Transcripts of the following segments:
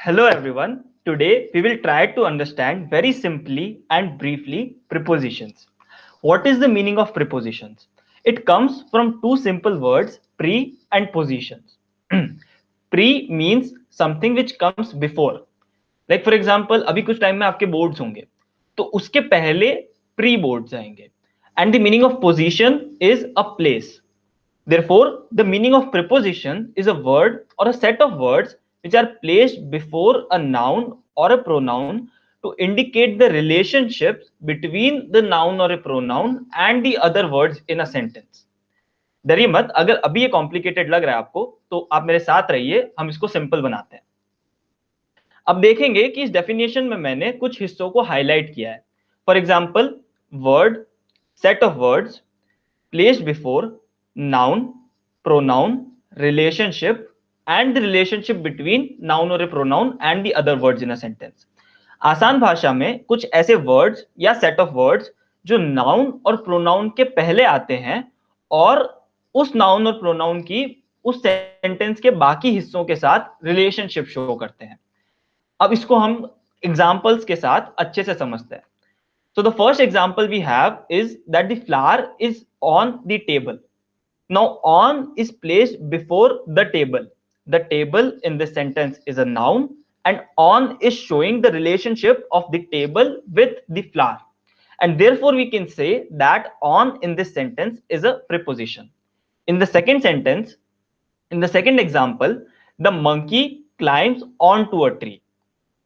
Hello everyone. Today we will try to understand very simply and briefly prepositions. What is the meaning of prepositions? It comes from two simple words, pre and positions. Pre means something which comes before. Like for example, अभी कुछ time में आपके boards होंगे, तो उसके पहले pre boards आएंगे. And the meaning of position is a place. Therefore, the meaning of preposition is a word or a set of words which are placed before a noun or a pronoun to indicate the relationships between the noun or a pronoun and the other words in a sentence. डरिए मत, अगर अभी ये complicated लग रहा है आपको तो आप मेरे साथ रहिए, हम इसको सिंपल बनाते हैं. अब देखेंगे कि इस डेफिनेशन में मैंने कुछ हिस्सों को हाईलाइट किया है. For example, word, set of words placed before noun, pronoun, relationship, and the relationship between noun or a pronoun and the other words in a sentence. आसान भाषा में कुछ ऐसे वर्ड्स या सेट ऑफ वर्ड्स जो noun और pronoun के पहले आते हैं और उस नाउन और प्रोनाउन की उस सेंटेंस के बाकी हिस्सों के साथ रिलेशनशिप शो करते हैं. अब इसको हम एग्जांपल्स के साथ अच्छे से समझते हैं. So the first example we have is that the flower is on the table. Now on is placed before the table. The table in this sentence is a noun and on is showing the relationship of the table with the flower. And therefore we can say that on in this sentence is a preposition. In the second sentence, in the second example, the monkey climbs onto a tree.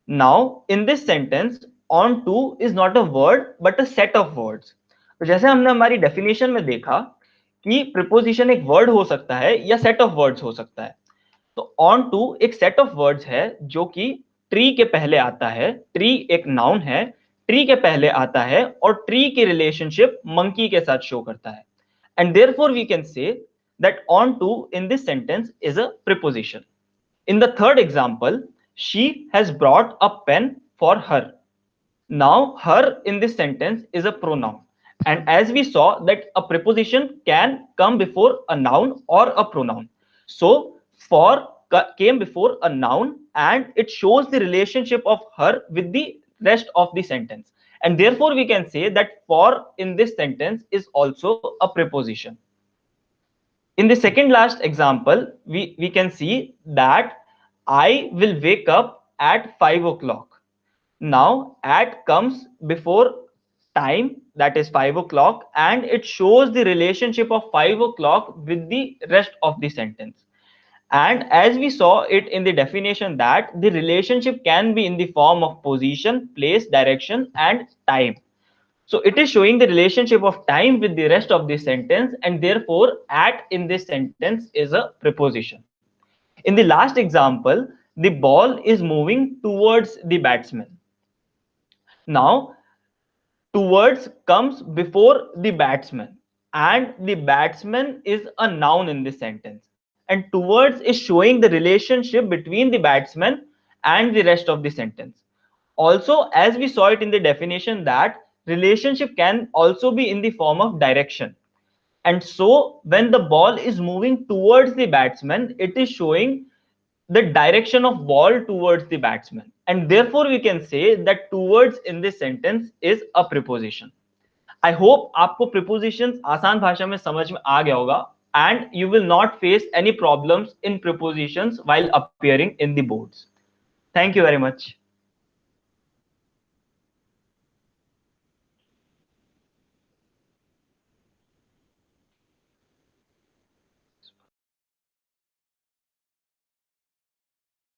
Now in this sentence, onto is not a word but a set of words. तो जैसे हमने हमारी definition में देखा कि preposition एक word हो सकता है या सेट ऑफ वर्ड्स हो सकता है, तो ऑन टू एक सेट ऑफ वर्ड्स है जो कि ट्री के पहले आता है. ट्री एक नाउन है, ट्री के पहले आता है और ट्री की रिलेशनशिप मंकी के साथ शो करता है. And therefore we can say that on to in this sentence is a preposition. In the third example, she has brought a pen for her. Now, her in this sentence is a pronoun. And as we saw that a preposition can come before a noun or a pronoun. So, for came before a noun and it shows the relationship of her with the rest of the sentence. And therefore, we can say that for in this sentence is also a preposition. In the second last example, we can see that I will wake up at 5 o'clock. Now, at comes before time, that is 5 o'clock, and it shows the relationship of 5 o'clock with the rest of the sentence. And as we saw it in the definition that the relationship can be in the form of position, place, direction, and time. So it is showing the relationship of time with the rest of the sentence, and therefore at in this sentence is a preposition. In the last example, the ball is moving towards the batsman. Now, towards comes before the batsman, and the batsman is a noun in this sentence. And towards is showing the relationship between the batsman and the rest of the sentence. Also, as we saw it in the definition that relationship can also be in the form of direction. And so when the ball is moving towards the batsman, it is showing the direction of ball towards the batsman. And therefore we can say that towards in this sentence is a preposition. I hope आपको prepositions आसान भाषा में समझ में आ गया होगा and you will not face any problems in prepositions while appearing in the boards. Thank you very much.